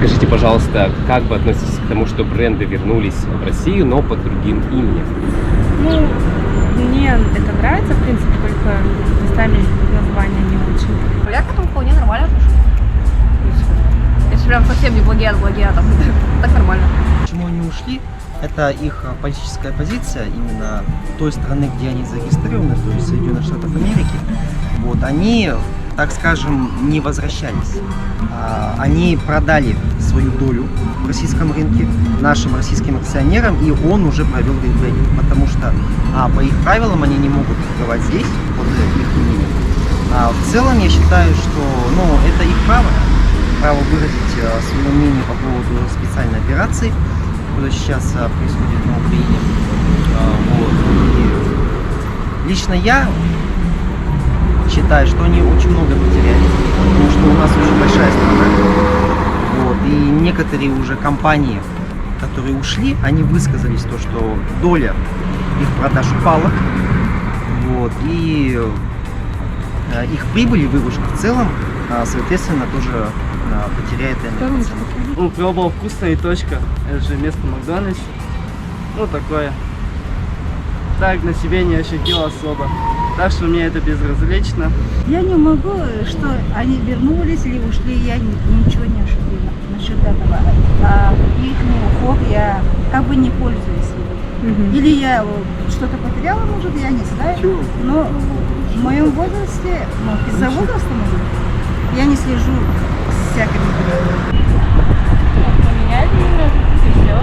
Скажите, пожалуйста, как вы относитесь к тому, что бренды вернулись в Россию, но под другим именем? Ну, мне это нравится, в принципе, только местами названия не очень. Я к этому вполне нормально отношусь. Если прям совсем не плагиат, там так нормально. Почему они ушли? Это их политическая позиция именно той страны, где они зарегистрированы, то есть Соединенных Штатов Америки. Вот, они, так скажем, не возвращались. Они продали свою долю в российском рынке нашим российским акционерам, и он уже провел ребрендинг, потому что по их правилам они не могут торговать здесь под их именем. В целом я считаю, что это их право выразить свое мнение по поводу специальной операции, которая сейчас происходит на Украине. И лично я считаю, что они очень много потеряли, потому что у нас очень большая страна. И некоторые уже компании, которые ушли, они высказались то, что доля их продаж упала. И их прибыль и выручка в целом, соответственно, тоже потеряет энергию. Ну, пробовал «Вкусная точка», это же место Макдональдс. Ну, такое. Так, на себе не ощутил особо. Так что мне это безразлично. Я не могу, что они вернулись или ушли, я ничего не ощутила насчет этого. Их ход я как бы не пользуюсь. Или я что-то потеряла, может, я не знаю. Но в моем возрасте, из-за возраста, может, я не слежу с всякими. Поменять и все.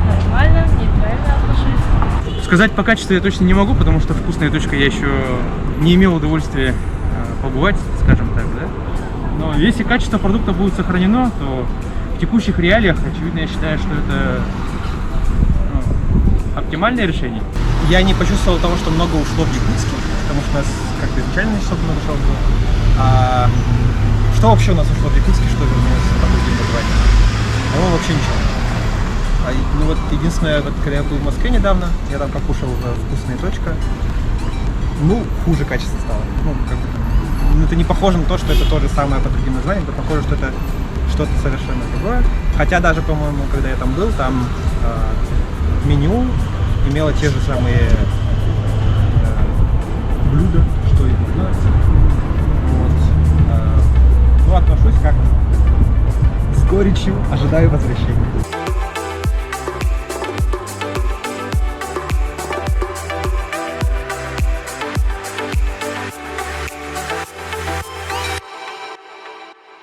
Нормально, нейтрально отношусь. Сказать по качеству я точно не могу, потому что «Вкусная точка» я еще не имел удовольствия побывать, скажем так, да. Но если качество продукта будет сохранено, то в текущих реалиях, очевидно, я считаю, что это оптимальное решение. Я не почувствовал того, что много ушло в Якутске, потому что у нас как-то изначально особо много ушло. Что вообще у нас ушло в Якутске, что вернулось под другим названием? Вообще ничего. Единственное, когда я был в Москве недавно, я там покушал «Вкусная точка». Хуже качество стало. Это не похоже на то, что это то же самое под другим названием, это похоже, что это что-то совершенно другое. Хотя даже, по-моему, когда я там был, там меню имело те же самые блюда, что и в Макдональдсе. Отношусь как с горечью, ожидаю возвращения.